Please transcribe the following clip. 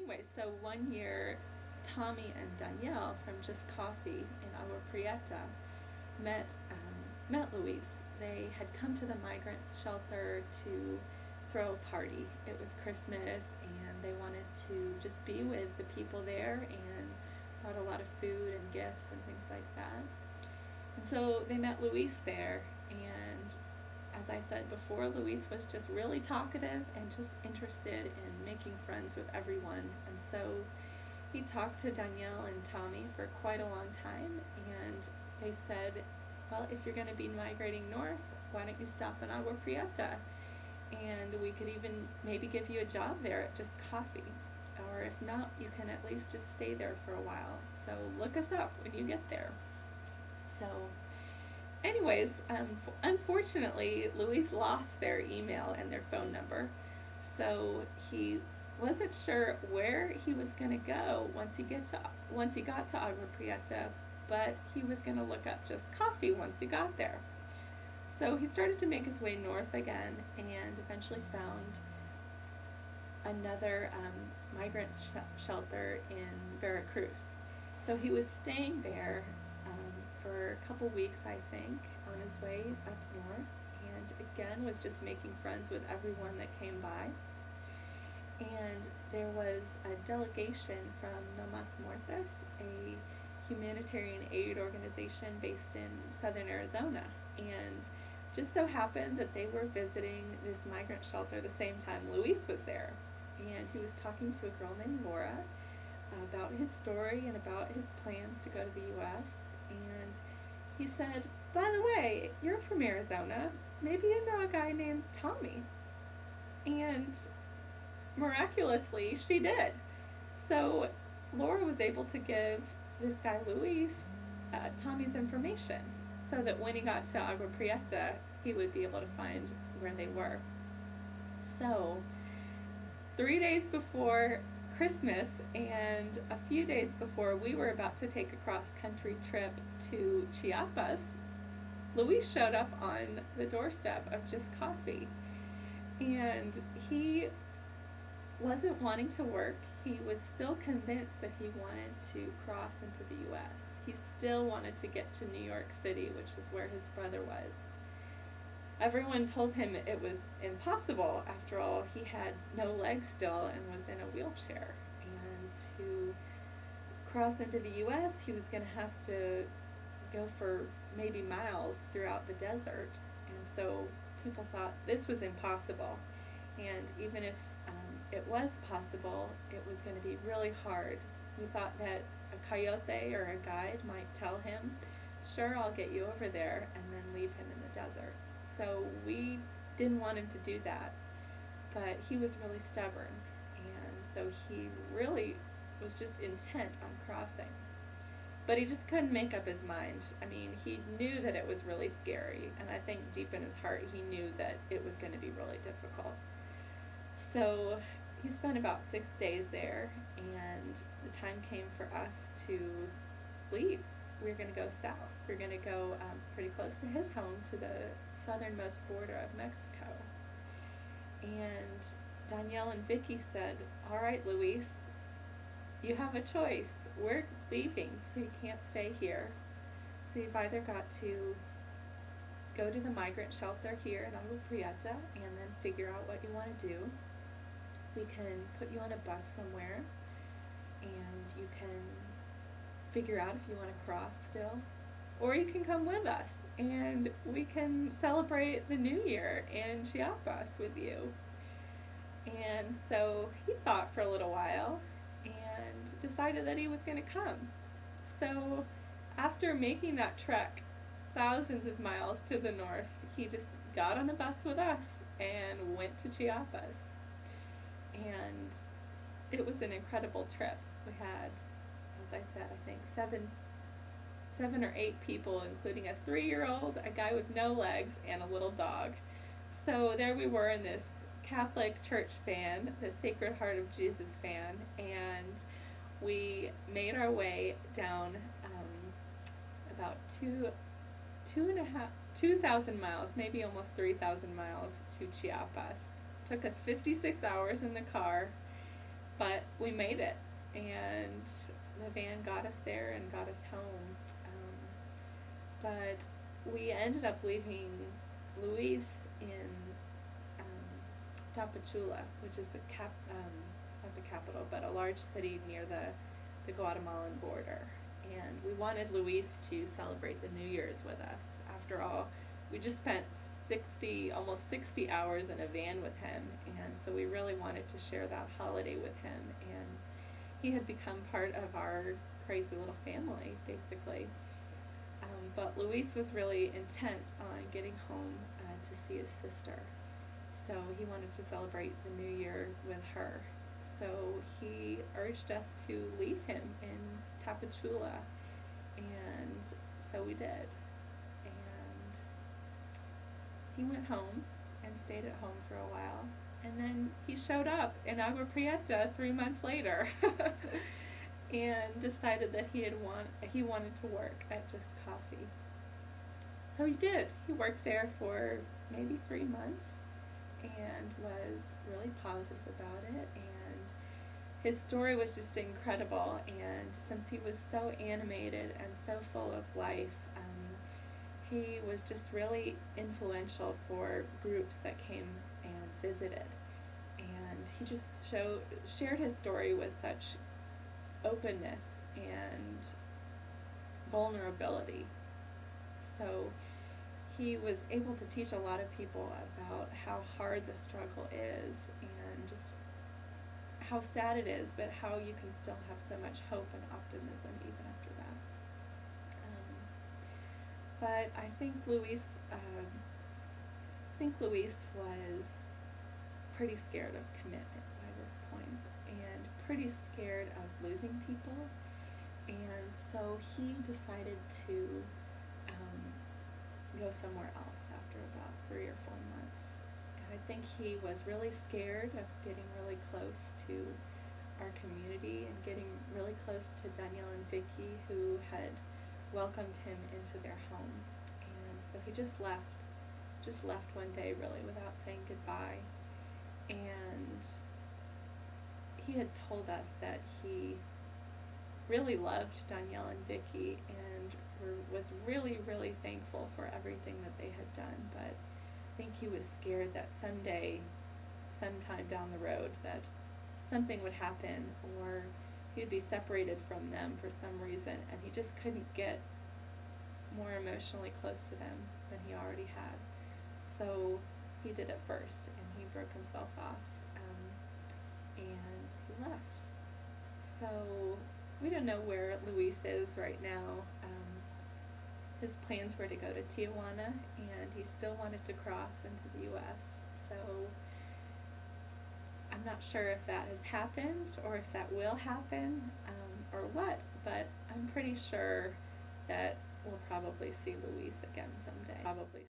anyway, so one year, Tommy and Danielle from Just Coffee in Agua Prieta met Luis. They had come to the migrants shelter to throw a party. It was Christmas, and they wanted to just be with the people there, and brought a lot of food and gifts and things like that. And so they met Luis there, and as I said before, Luis was just really talkative and just interested in making friends with everyone. And so he talked to Danielle and Tommy for quite a long time, and they said, well, if you're going to be migrating north, why don't you stop in Agua Prieta? And we could even maybe give you a job there at Just Coffee. Or if not, you can at least just stay there for a while. So look us up when you get there. So anyways, unfortunately, Luis lost their email and their phone number. So he wasn't sure where he was going to go once he got to Agua Prieta, but he was going to look up Just Coffee once he got there. So he started to make his way north again, and eventually found another migrant shelter in Veracruz. So he was staying there for a couple weeks, I think, on his way up north, and again was just making friends with everyone that came by. And there was a delegation from No Mas Muertos, a humanitarian aid organization based in southern Arizona, and just so happened that they were visiting this migrant shelter the same time Luis was there. And he was talking to a girl named Laura about his story and about his plans to go to the U.S. And he said, by the way, you're from Arizona. Maybe you know a guy named Tommy. And miraculously, she did. So Laura was able to give this guy Luis Tommy's information, so that when he got to Agua Prieta, he would be able to find where they were. So 3 days before Christmas and a few days before we were about to take a cross-country trip to Chiapas, Luis showed up on the doorstep of Just Coffee. And he wasn't wanting to work. He was still convinced that he wanted to cross into the U.S. He still wanted to get to New York City, which is where his brother was. Everyone told him it was impossible. After all, he had no legs still and was in a wheelchair. And to cross into the U.S., he was going to have to go for maybe miles throughout the desert. And so people thought this was impossible. And even if it was possible, it was going to be really hard. We thought that a coyote or a guide might tell him, sure, I'll get you over there, and then leave him in the desert. So we didn't want him to do that, but he was really stubborn, and so he really was just intent on crossing. But he just couldn't make up his mind. I mean, he knew that it was really scary, and I think deep in his heart he knew that it was going to be really difficult. So he spent about 6 days there, and the time came for us to leave. We were going to go south. We were going to go pretty close to his home, to the southernmost border of Mexico. And Danielle and Vicky said, all right, Luis, you have a choice. We're leaving, so you can't stay here. So you've either got to go to the migrant shelter here in Agua Prieta and then figure out what you want to do. We can put you on a bus somewhere, and you can figure out if you want to cross still, or you can come with us and we can celebrate the New Year in Chiapas with you. And so he thought for a little while and decided that he was going to come. So after making that trek thousands of miles to the north, he just got on a bus with us and went to Chiapas. And it was an incredible trip. We had, as I said, I think seven or eight people, including a 3-year-old, a guy with no legs, and a little dog. So there we were in this Catholic church van, the Sacred Heart of Jesus van, and we made our way down about 2,000 miles, maybe almost 3,000 miles to Chiapas. Took us 56 hours in the car, But we made it, and the van got us there and got us home. But we ended up leaving Luis in Tapachula, which is not the capital, but a large city near the Guatemalan border. And we wanted Luis to celebrate the New Year's with us. After all, we just spent almost 60 hours in a van with him, and so we really wanted to share that holiday with him. And he had become part of our crazy little family, basically. But Luis was really intent on getting home to see his sister. So he wanted to celebrate the New Year with her. So he urged us to leave him in Tapachula, and so we did. And he went home and stayed at home for a while, and then he showed up in Agua Prieta 3 months later and decided that he wanted to work at Just Coffee. So he did. He worked there for maybe 3 months and was really positive about it, and his story was just incredible. And since he was so animated and so full of life, he was just really influential for groups that came and visited. And he just shared his story with such openness and vulnerability. So he was able to teach a lot of people about how hard the struggle is and just how sad it is, but how you can still have so much hope and optimism even after that. But I think Luis was pretty scared of commitment by this point, and pretty scared of losing people, and so he decided to go somewhere else after about 3 or 4 months. And I think he was really scared of getting really close to our community and getting really close to Danielle and Vicky, who had welcomed him into their home. And so he just left one day really without saying goodbye. And he had told us that he really loved Danielle and Vicky and was really, really thankful for everything that they had done, but I think he was scared that someday, sometime down the road, that something would happen, or he would be separated from them for some reason, and he just couldn't get more emotionally close to them than he already had. So he did it first, and he broke himself off, and he left. So we don't know where Luis is right now. His plans were to go to Tijuana, and he still wanted to cross into the U.S. So I'm not sure if that has happened or if that will happen, or what, but I'm pretty sure that we'll probably see Luis again someday. Probably.